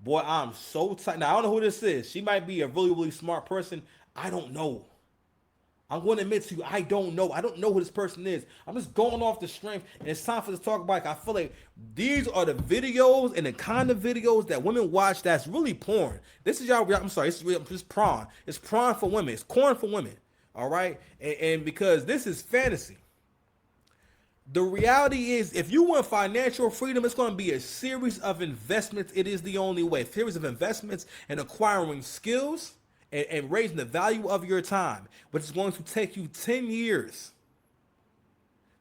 Boy, I'm so tight. Now I don't know who this is. She might be a really, really smart person. I don't know. I'm going to admit to you, I don't know. I don't know who this person is. I'm just going off the strength, and it's time for this talk about. I feel like these are the videos and the kind of videos that women watch. That's really porn. This is y'all. I'm sorry. It's prawn. It's prawn for women. It's corn for women. All right, and because this is fantasy. The reality is, if you want financial freedom, it's going to be a series of investments. It is the only way. A series of investments and acquiring skills and raising the value of your time, which is going to take you 10 years.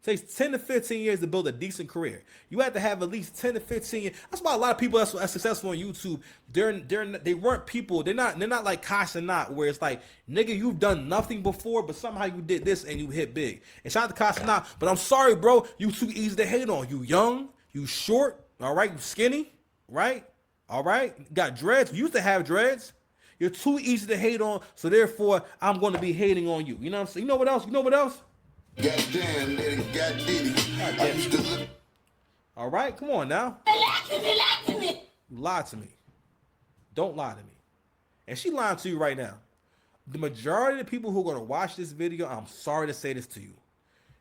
It takes 10 to 15 years to build a decent career. You have to have at least 10 to 15 years. That's why a lot of people that's successful on YouTube, they weren't people. They're not like Kosh and Not, where it's like, nigga, you've done nothing before, but somehow you did this and you hit big. And shout out to Kosh and Not, but I'm sorry, bro, you too easy to hate on. You young, you short, all right, you skinny, right? All right, got dreads. You used to have dreads. You're too easy to hate on, so therefore I'm going to be hating on you. You know what I'm saying? You know what else? You know what else? Goddamn, nigga, goddamn. I used to look. All right, come on now. You lied to me. Don't lie to me. And she lying to you right now. The majority of the people who are going to watch this video, I'm sorry to say this to you.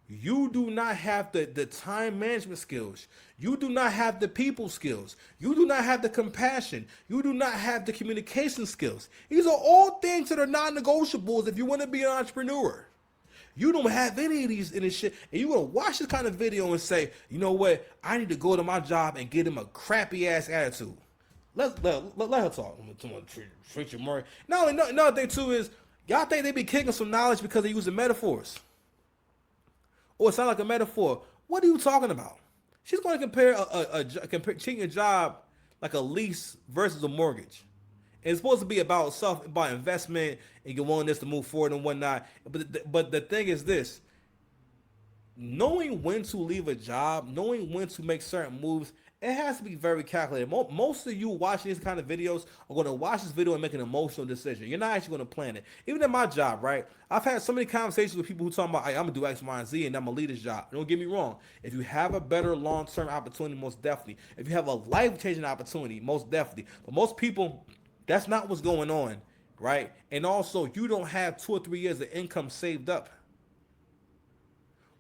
You do not have the time management skills. You do not have the people skills. You do not have the compassion. You do not have the communication skills. These are all things that are non-negotiables if you want to be an entrepreneur. You don't have any of these in this shit, and you're gonna watch this kind of video and say, you know what? I need to go to my job and get him a crappy ass attitude. Let her talk. Treat your more. Another thing too is y'all think they be kicking some knowledge because they using metaphors, or it sound like a metaphor. What are you talking about? She's going to compare treating a job like a lease versus a mortgage. It's supposed to be about investment and your willingness to move forward and whatnot. But the thing is this: knowing when to leave a job, knowing when to make certain moves, it has to be very calculated. Most of you watching these kind of videos are going to watch this video and make an emotional decision. You're not actually going to plan it. Even in my job, right? I've had so many conversations with people who talk about, hey, I'm going to do X, Y, and Z, and I'm going to lead this job. Don't get me wrong. If you have a better long-term opportunity, most definitely. If you have a life-changing opportunity, most definitely. But most people, that's not what's going on, right? And also, you don't have 2 or 3 years of income saved up.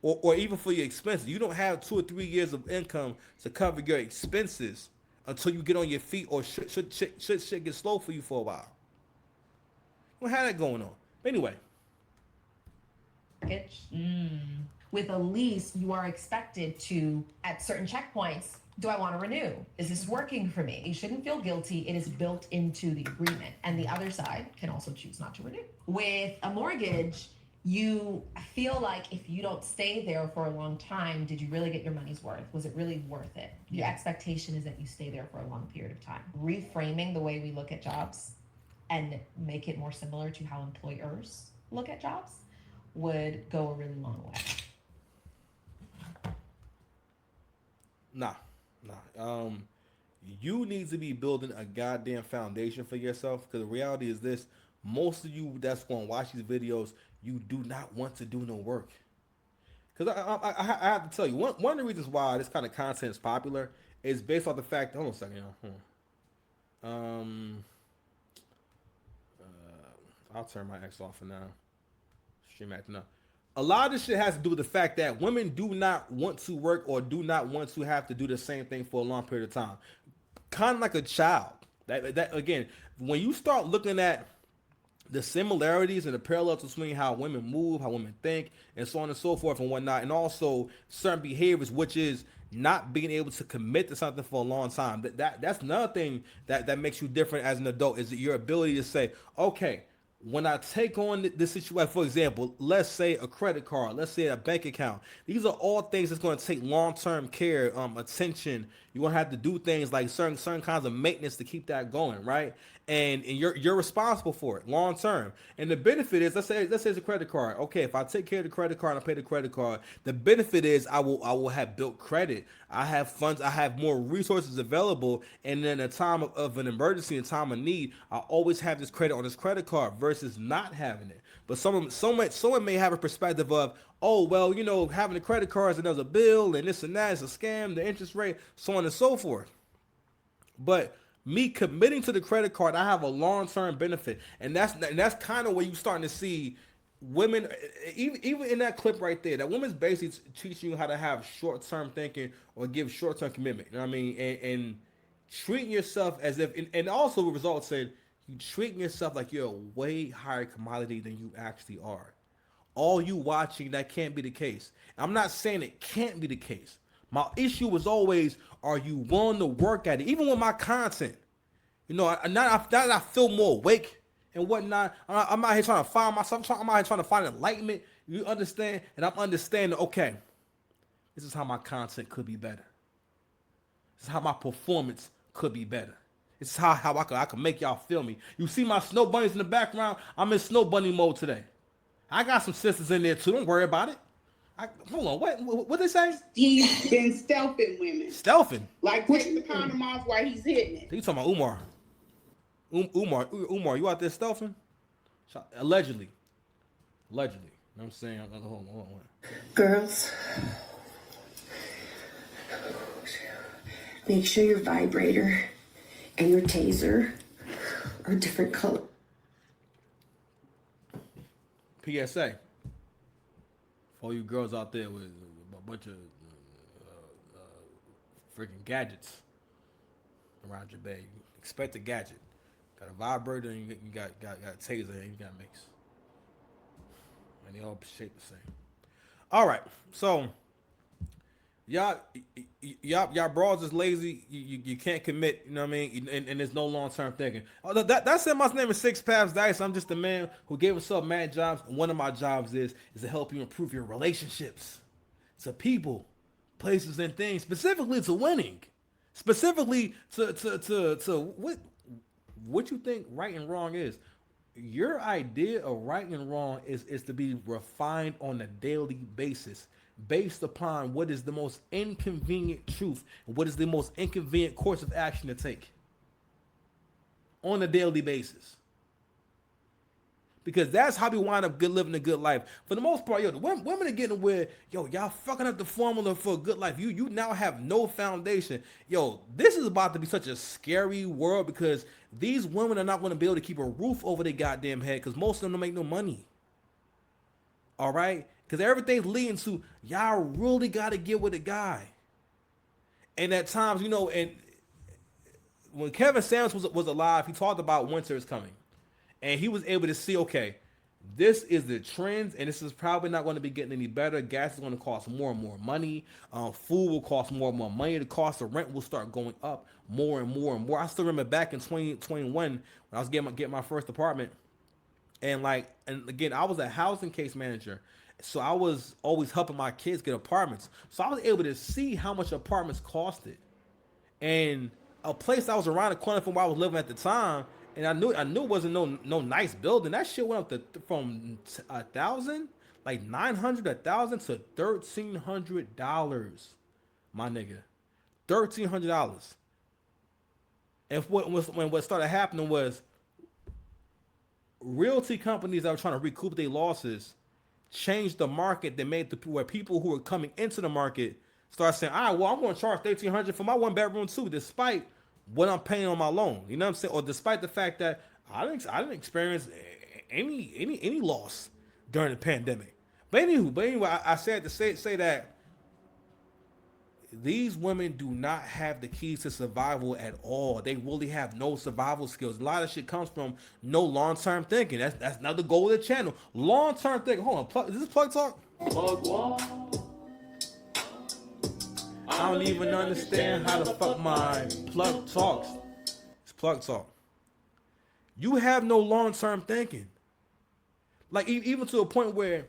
Or even for your expenses. You don't have 2 or 3 years of income to cover your expenses until you get on your feet, or should shit get slow for you for a while. You don't have that going on. But anyway. With a lease, you are expected to, at certain checkpoints, do I want to renew? Is this working for me? You shouldn't feel guilty. It is built into the agreement. And the other side can also choose not to renew. With a mortgage, you feel like if you don't stay there for a long time, did you really get your money's worth? Was it really worth it? The expectation is that you stay there for a long period of time. Reframing the way we look at jobs and make it more similar to how employers look at jobs would go a really long way. Nah. You need to be building a goddamn foundation for yourself, because the reality is this: most of you that's going to watch these videos, you do not want to do no work. Because I have to tell you, one of the reasons why this kind of content is popular is based off the fact. Hold on a second, I'll turn my X off for now. Stream acting up. A lot of this shit has to do with the fact that women do not want to work, or do not want to have to do the same thing for a long period of time. Kind of like a child. That again, when you start looking at the similarities and the parallels between how women move, how women think, and so on and so forth and whatnot, and also certain behaviors, which is not being able to commit to something for a long time. That's another thing that makes you different as an adult, is your ability to say, okay, when I take on this situation, for example, let's say a credit card, let's say a bank account, these are all things that's going to take long-term care, attention. You're going to have to do things like certain kinds of maintenance to keep that going, right? And you're responsible for it long term. And the benefit is, let's say it's a credit card. Okay, if I take care of the credit card and I pay the credit card, the benefit is I will have built credit. I have funds. I have more resources available. And in a time of an emergency, in time of need, I always have this credit on this credit card versus not having it. But someone may have a perspective of, oh, well, you know, having the credit cards, another bill, and this and that is a scam, the interest rate, so on and so forth. But Me committing to the credit card, I have a long-term benefit, and that's kind of where you starting to see women, even in that clip right there, that woman's basically teaching you how to have short-term thinking or give short-term commitment. You know what I mean? And treating yourself as if, and also the results said you treating yourself like you're a way higher commodity than you actually are. All you watching, that can't be the case. I'm not saying it can't be the case. My issue was always, are you willing to work at it? Even with my content, you know, now that I feel more awake and whatnot, I'm out here trying to find myself. I'm out here trying to find enlightenment. You understand? And I'm understanding, okay, this is how my content could be better. This is how my performance could be better. This is how I can make y'all feel me. You see my snow bunnies in the background? I'm in snow bunny mode today. I got some sisters in there too. Don't worry about it. Hold on, what they say? He's been stealthing women. Stealthing? Like taking the condom off while he's hitting it. You talking about Umar? Umar, you out there stealthing? Allegedly. You know what I'm saying? Hold on. Girls, make sure your vibrator and your taser are different color. PSA. For all you girls out there with a bunch of freaking gadgets around your bed, expect a gadget. Got a vibrator and you got a taser and you got a mix. And they all shape the same. All right, so y'all broads is lazy. You can't commit. You know what I mean? And there's no long term thinking. That's my name is Six Paths Dice. I'm just a man who gave himself mad jobs. And one of my jobs is to help you improve your relationships to people, places, and things. Specifically to winning. Specifically to what you think right and wrong is. Your idea of right and wrong is to be refined on a daily basis based upon what is the most inconvenient truth and what is the most inconvenient course of action to take on a daily basis. Because that's how we wind up living a good life. For the most part, the women are getting where, y'all fucking up the formula for a good life. You now have no foundation. This is about to be such a scary world because these women are not going to be able to keep a roof over their goddamn head because most of them don't make no money. All right? Because everything's leading to, y'all really got to get with a guy. And at times, and when Kevin Samuels was alive, he talked about winter is coming. And he was able to see, okay, this is the trends, and this is probably not going to be getting any better. Gas is going to cost more and more money. Food will cost more and more money. The cost of rent will start going up more and more and more. I still remember back in 2021 when I was getting my first apartment. And again, I was a housing case manager. So I was always helping my kids get apartments. So I was able to see how much apartments costed. And a place that was around the corner from where I was living at the time, and I knew it wasn't no nice building. That shit went up from $1,000, like $900, $1,000 to $1,300, my nigga, $1,300. And what started happening was realty companies that were trying to recoup their losses changed the market. They made where people who were coming into the market start saying, all right, well, I'm going to charge $1,300 for my one bedroom too, despite what I'm paying on my loan. You know what I'm saying? Or despite the fact that I didn't experience any loss during the pandemic. But anyway, I said to say that these women do not have the keys to survival at all. They really have no survival skills. A lot of shit comes from no long-term thinking. That's not the goal of the channel. Long-term thinking. Hold on, is this Plug Talk? I don't even understand how the fuck my Plug talks. It's Plug Talk. You have no long-term thinking. Like even to a point where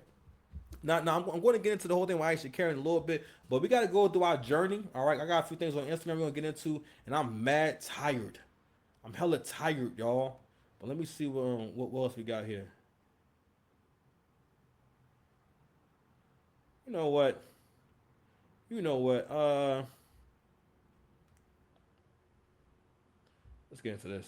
now I'm going to get into the whole thing with Aisha Karen in a little bit, but we got to go through our journey. All right, I got a few things on Instagram we're going to get into, and I'm mad tired. I'm hella tired, y'all. But let me see what else we got here. You know what? Let's get into this.